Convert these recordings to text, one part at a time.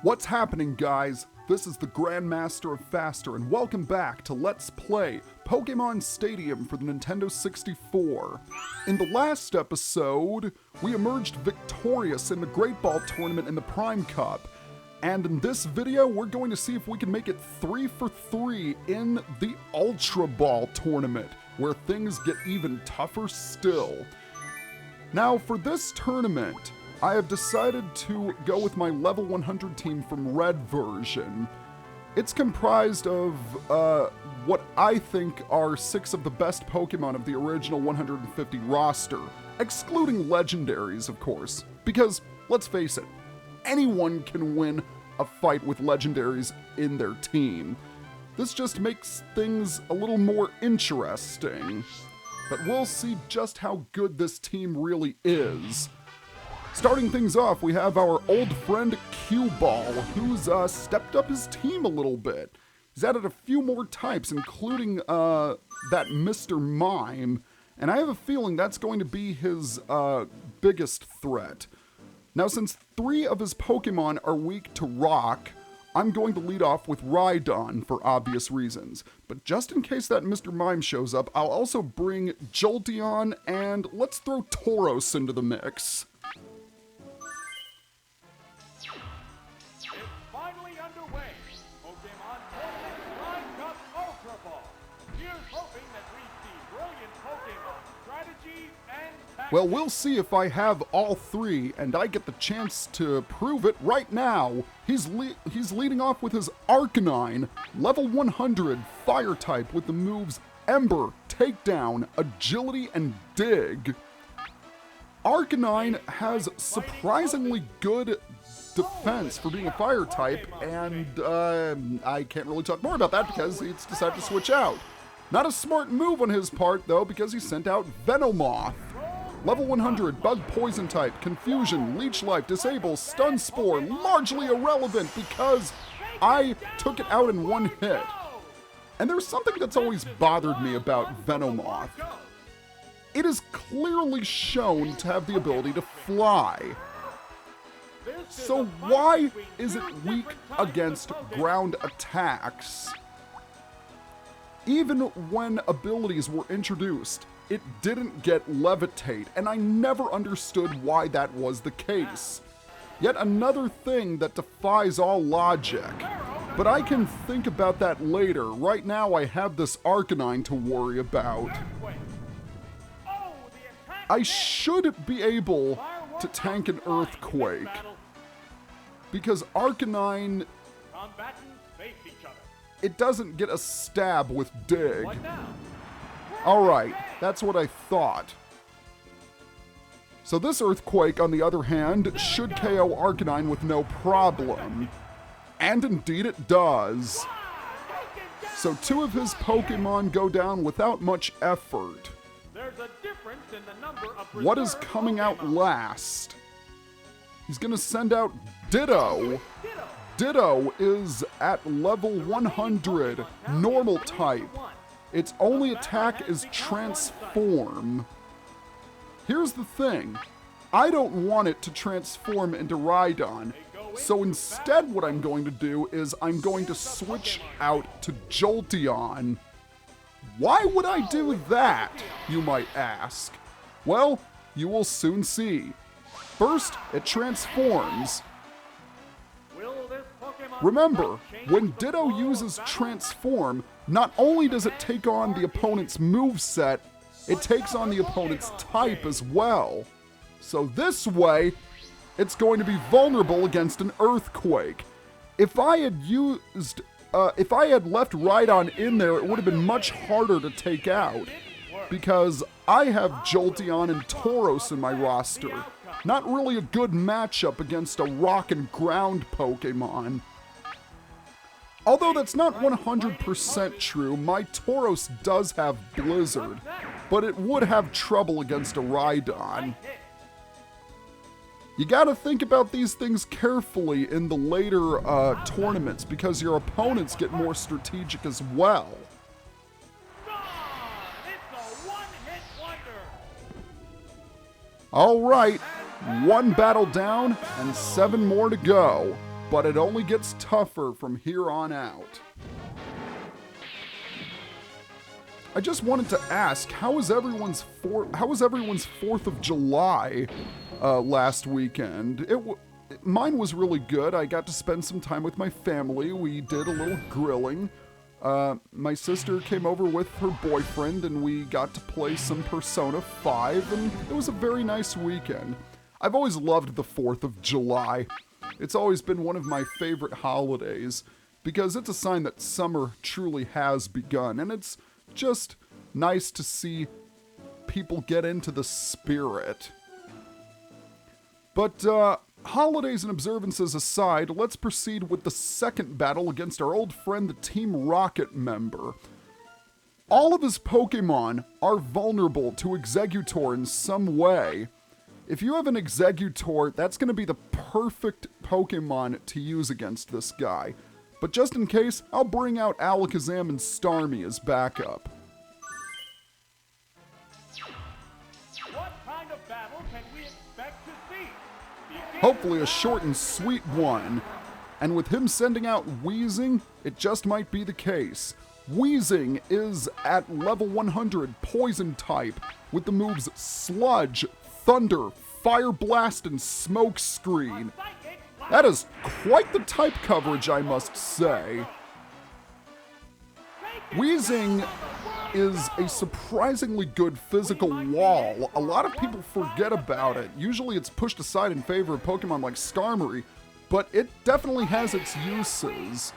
What's happening, guys? This is the Grandmaster of Faster, and welcome back to Let's Play Pokémon Stadium for the Nintendo 64. In the last episode, we emerged victorious in the Great Ball Tournament in the Prime Cup, and in this video, we're going to see if we can make it 3 for 3 in the Ultra Ball Tournament, where things get even tougher still. Now, for this tournament, I have decided to go with my level 100 team from Red version. It's comprised of what I think are 6 of the best Pokemon of the original 150 roster, excluding legendaries, of course, because, let's face it, anyone can win a fight with legendaries in their team. This just makes things a little more interesting, but we'll see just how good this team really is. Starting things off, we have our old friend Q-Ball, who's stepped up his team a little bit. He's added a few more types, including that Mr. Mime, and I have a feeling that's going to be his biggest threat. Now, since 3 of his Pokemon are weak to Rock, I'm going to lead off with Rhydon for obvious reasons. But just in case that Mr. Mime shows up, I'll also bring Jolteon, and let's throw Tauros into the mix. Well, we'll see if I have all 3, and I get the chance to prove it right now. He's leading off with his Arcanine, level 100, Fire type with the moves Ember, Takedown, Agility, and Dig. Arcanine has surprisingly good defense for being a Fire type, and I can't really talk more about that because he's decided to switch out. Not a smart move on his part, though, because he sent out Venomoth. Level 100, Bug Poison type, Confusion, Leech Life, Disable, Stun Spore, largely irrelevant because I took it out in one hit. And there's something that's always bothered me about Venomoth. It is clearly shown to have the ability to fly. So why is it weak against ground attacks? Even when abilities were introduced, it didn't get Levitate, and I never understood why that was the case. Yet another thing that defies all logic. But I can think about that later. Right now I have this Arcanine to worry about. I should be able to tank an Earthquake, because Arcanine, it doesn't get a stab with Dig. Alright, that's what I thought. So this Earthquake, on the other hand, should KO Arcanine with no problem. And indeed it does. So 2 of his Pokemon go down without much effort. What is coming out last? He's gonna send out Ditto. Ditto is at level 100, normal type. Its only attack is Transform. Here's the thing. I don't want it to transform into Rhydon. So instead what I'm going to do is I'm going to switch out to Jolteon. Why would I do that, you might ask? Well, you will soon see. First, it transforms. Remember, when Ditto uses Transform, not only does it take on the opponent's moveset, it takes on the opponent's type as well. So this way, it's going to be vulnerable against an Earthquake. If I had left Rhydon in there, it would have been much harder to take out, because I have Jolteon and Tauros in my roster. Not really a good matchup against a rock and ground Pokemon. Although that's not 100% true, my Tauros does have Blizzard, but it would have trouble against a Rhydon. You gotta think about these things carefully in the later tournaments, because your opponents get more strategic as well. Alright, 1 battle down and 7 more to go. but it only gets tougher from here on out. I just wanted to ask, how was everyone's 4th of July last weekend? Mine was really good. I got to spend some time with my family. We did a little grilling. My sister came over with her boyfriend, and we got to play some Persona 5, and it was a very nice weekend. I've always loved the 4th of July. It's always been one of my favorite holidays, because it's a sign that summer truly has begun, and it's just nice to see people get into the spirit. But, holidays and observances aside, let's proceed with the second battle against our old friend, the Team Rocket member. All of his Pokémon are vulnerable to Exeggutor in some way. If you have an Exeggutor, that's going to be the perfect Pokémon to use against this guy. But just in case, I'll bring out Alakazam and Starmie as backup. What kind of battle can we expect to see? Hopefully a short and sweet one. And with him sending out Weezing, it just might be the case. Weezing is at level 100 Poison type with the moves Sludge, Thunder, Fire Blast, and Smoke Screen. That is quite the type coverage, I must say. Weezing is a surprisingly good physical wall. A lot of people forget about it. Usually it's pushed aside in favor of Pokemon like Starmie, but it definitely has its uses.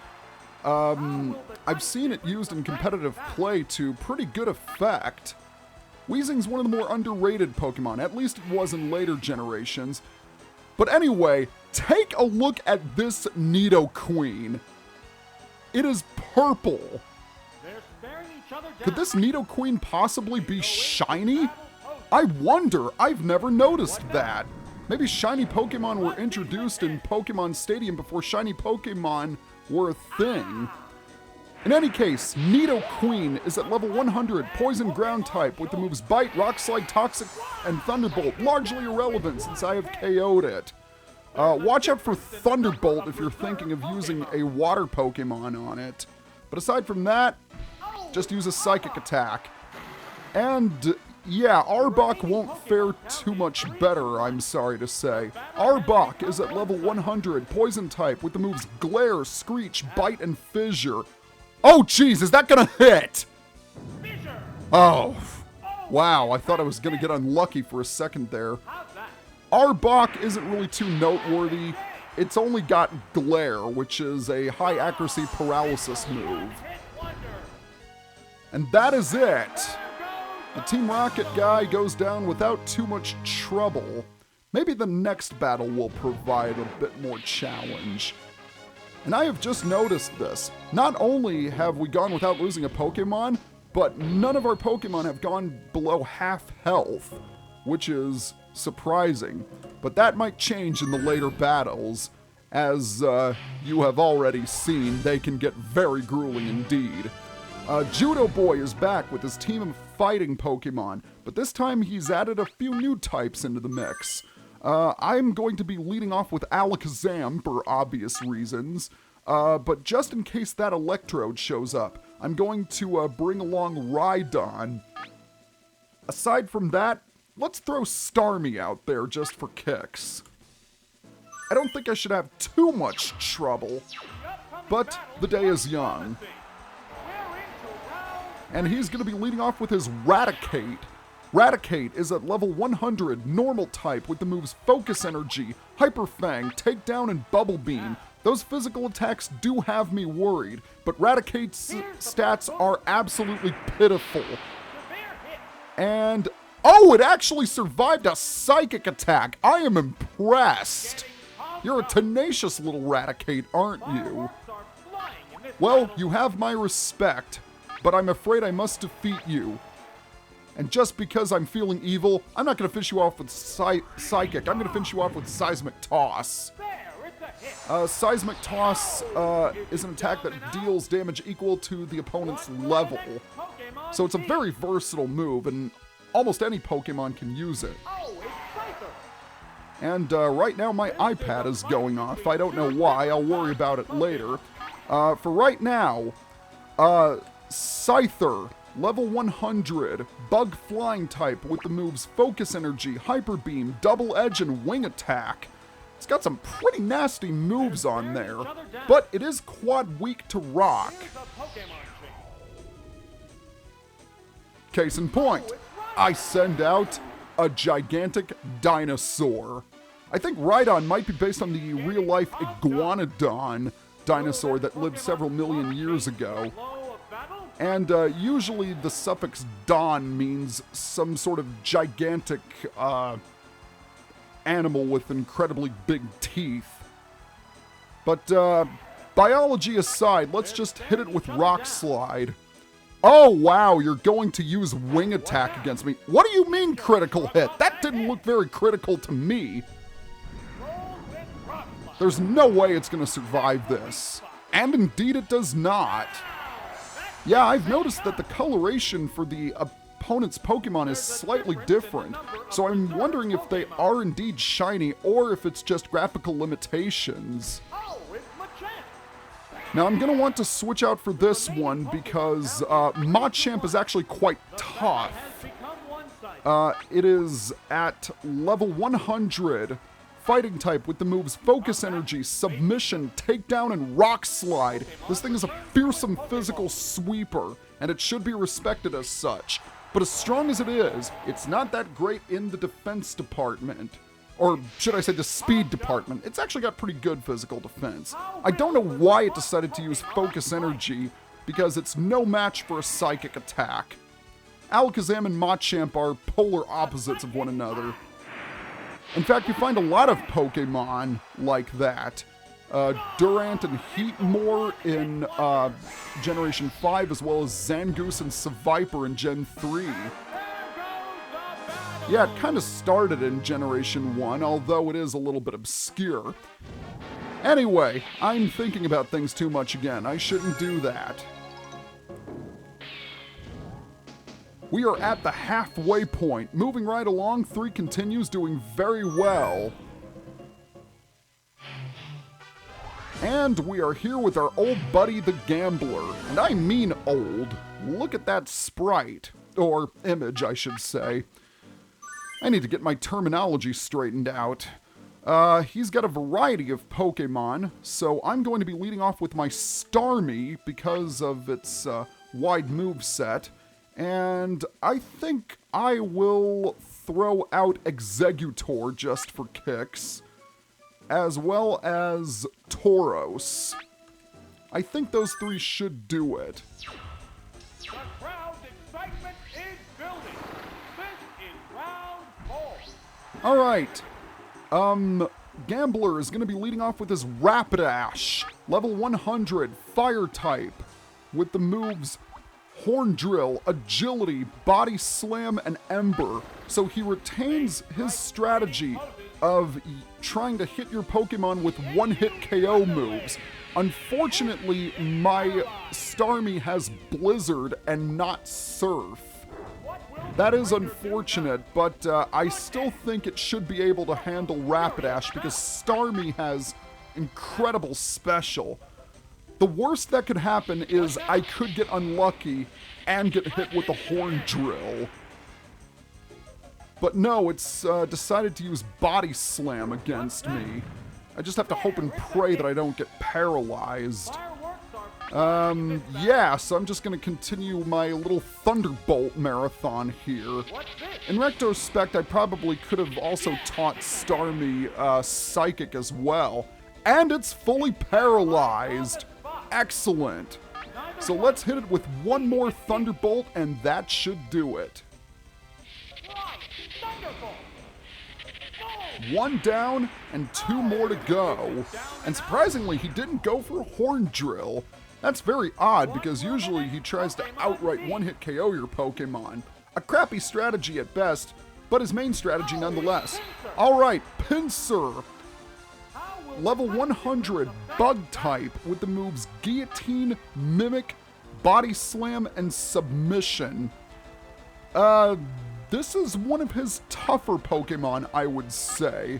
I've seen it used in competitive play to pretty good effect. Weezing's one of the more underrated Pokemon, at least it was in later generations. But anyway, take a look at this Nidoqueen. It is purple. Could this Nidoqueen possibly be shiny? I wonder, I've never noticed that. Maybe shiny Pokemon were introduced in Pokemon Stadium before shiny Pokemon were a thing. In any case, Nidoqueen is at level 100, Poison Ground type with the moves Bite, Rock Slide, Toxic, and Thunderbolt, largely irrelevant since I have KO'd it. Watch out for Thunderbolt if you're thinking of using a water Pokemon on it. But aside from that, just use a Psychic attack. And yeah, Arbok won't fare too much better, I'm sorry to say. Arbok is at level 100, Poison type with the moves Glare, Screech, Bite, and Fissure. Oh jeez, is that gonna hit? Oh, wow, I thought I was gonna get unlucky for a second there. Arbok isn't really too noteworthy. It's only got Glare, which is a high accuracy paralysis move. And that is it. The Team Rocket guy goes down without too much trouble. Maybe the next battle will provide a bit more challenge. And I have just noticed this. Not only have we gone without losing a Pokemon, but none of our Pokemon have gone below half health, which is surprising. But that might change in the later battles. As you have already seen, they can get very grueling indeed. Judoboy is back with his team of fighting Pokemon, but this time he's added a few new types into the mix. I'm going to be leading off with Alakazam for obvious reasons, but just in case that Electrode shows up, I'm going to bring along Rhydon. Aside from that, let's throw Starmie out there just for kicks. I don't think I should have too much trouble, but the day is young. And he's going to be leading off with his Raticate. Raticate is at level 100, normal type with the moves Focus Energy, Hyper Fang, Takedown, and Bubble Beam. Those physical attacks do have me worried, but Raticate's stats are absolutely pitiful. And, oh, it actually survived a Psychic attack. I am impressed. You're a tenacious little Raticate, aren't you? Well, you have my respect, but I'm afraid I must defeat you. And just because I'm feeling evil, I'm not going to finish you off with Psychic. I'm going to finish you off with Seismic Toss. Seismic Toss is an attack that deals damage equal to the opponent's level. So it's a very versatile move, and almost any Pokemon can use it. And right now my iPad is going off. I don't know why. I'll worry about it later. For right now, Scyther, level 100, bug flying type with the moves Focus Energy, Hyper Beam, Double Edge, and Wing Attack. It's got some pretty nasty moves on there, but it is quad weak to rock. Case in point, I send out a gigantic dinosaur. I think Rhydon might be based on the real-life Iguanodon dinosaur that lived several million years ago. And usually the suffix "don" means some sort of gigantic animal with incredibly big teeth. But biology aside, let's just hit it with Rock Slide. Oh wow, you're going to use Wing Attack against me. What do you mean critical hit? That didn't look very critical to me. There's no way it's going to survive this. And indeed it does not. Yeah, I've noticed that the coloration for the opponent's Pokemon is slightly different, so I'm wondering if they are indeed shiny or if it's just graphical limitations. Now I'm going to want to switch out for this one because Machamp is actually quite tough. It is at level 100, fighting type with the moves Focus Energy, Submission, Takedown, and Rock Slide. This thing is a fearsome physical sweeper, and it should be respected as such. But as strong as it is, it's not that great in the defense department. Or should I say the speed department. It's actually got pretty good physical defense. I don't know why it decided to use Focus Energy, because it's no match for a psychic attack. Alakazam and Machamp are polar opposites of one another. In fact, you find a lot of Pokemon like that. Durant and Heatmore in Generation 5, as well as Zangoose and Seviper in Gen 3. Yeah, it kind of started in Generation 1, although it is a little bit obscure. Anyway, I'm thinking about things too much again. I shouldn't do that. We are at the halfway point. Moving right along, 3 continues, doing very well. And we are here with our old buddy, the Gambler. And I mean old. Look at that sprite. Or image, I should say. I need to get my terminology straightened out. He's got a variety of Pokemon, so I'm going to be leading off with my Starmie because of its wide moveset. And I think I will throw out Exeggutor just for kicks, as well as Tauros. I think those 3 should do it. The crowd's excitement is building. This is round 4. Alright. Gambler is going to be leading off with his Rapidash, level 100, fire type, with the moves Horn Drill, Agility, Body Slam, and Ember. So he retains his strategy of trying to hit your Pokemon with one-hit KO moves. Unfortunately, my Starmie has Blizzard and not Surf. That is unfortunate, but I still think it should be able to handle Rapidash because Starmie has incredible special. The worst that could happen is I could get unlucky and get hit with the Horn Drill. But no, it's decided to use Body Slam against me. I just have to hope and pray that I don't get paralyzed. Yeah, so I'm just going to continue my little Thunderbolt marathon here. In retrospect, I probably could have also taught Starmie Psychic as well. And it's fully paralyzed. Excellent. So let's hit it with one more Thunderbolt, and that should do it. 1 down and 2 more to go. And surprisingly, he didn't go for a Horn Drill. That's very odd because usually he tries to outright one-hit KO your Pokemon. A crappy strategy at best, but his main strategy nonetheless. Alright, Pinsir. Level 100, Bug type with the moves Guillotine, Mimic, Body Slam, and Submission. This is one of his tougher Pokemon, I would say.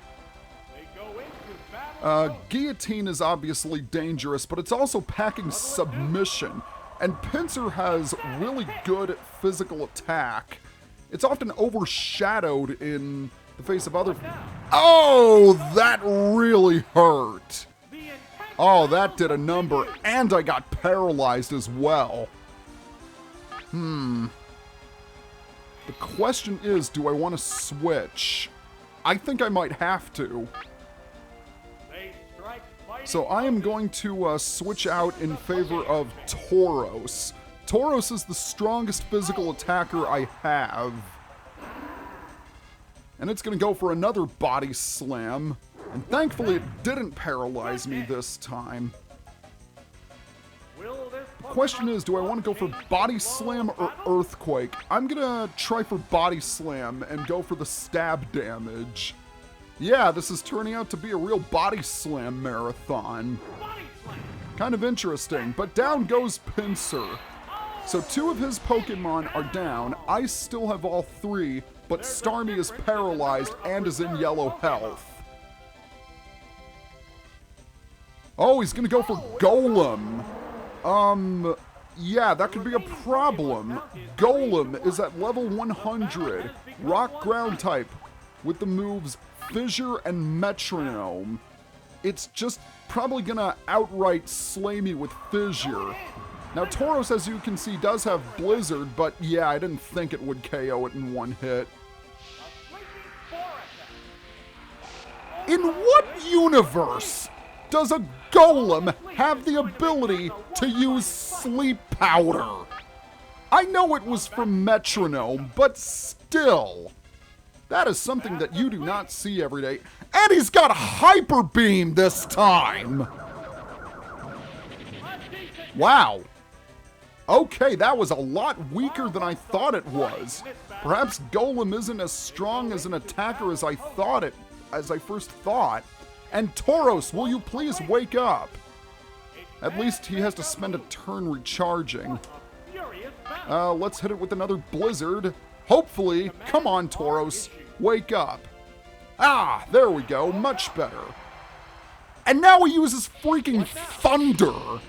Guillotine is obviously dangerous, but it's also packing submission. And Pinsir has really good physical attack. It's often overshadowed in the face of other... Oh, that really hurt. Oh, that did a number, and I got paralyzed as well. The question is, do I want to switch? I think I might have to. So I am going to switch out in favor of Tauros. Tauros is the strongest physical attacker I have. And it's going to go for another body slam. And thankfully it didn't paralyze me this time. The question is, do I want to go for body slam or earthquake? I'm going to try for body slam and go for the stab damage. Yeah, this is turning out to be a real body slam marathon. Kind of interesting, but down goes Pinsir. So 2 of his Pokemon are down. I still have all 3, but Starmie is paralyzed and is in yellow health. Oh, he's gonna go for Golem. Yeah, that could be a problem. Golem is at level 100, rock ground type, with the moves Fissure and Metronome. It's just probably gonna outright slay me with Fissure. Now Tauros, as you can see, does have Blizzard, but yeah, I didn't think it would KO it in one hit. In what universe does a Golem have the ability to use Sleep Powder? I know it was from Metronome, but still. That is something that you do not see every day. And he's got Hyper Beam this time! Wow. Okay, that was a lot weaker than I thought it was. Perhaps Golem isn't as strong as an attacker as I first thought. And Tauros, will you please wake up? At least he has to spend a turn recharging. Let's hit it with another Blizzard. Hopefully, come on Tauros, wake up. Ah, there we go, much better. And now he uses freaking Thunder.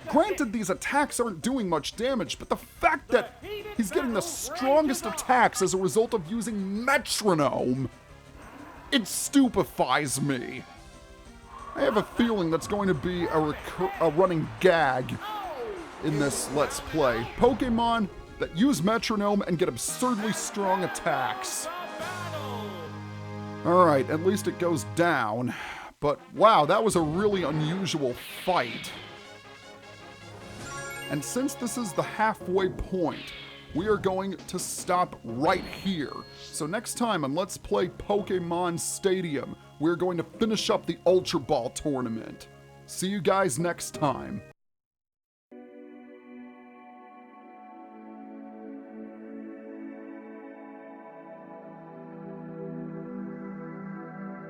Granted, these attacks aren't doing much damage, but the fact that he's getting the strongest attacks as a result of using Metronome, it stupefies me. I have a feeling that's going to be a running gag in this Let's Play. Pokemon that use Metronome and get absurdly strong attacks. Alright, at least it goes down. But wow, that was a really unusual fight. And since this is the halfway point, we are going to stop right here. So next time on Let's Play Pokémon Stadium, we're going to finish up the Ultra Ball tournament. See you guys next time.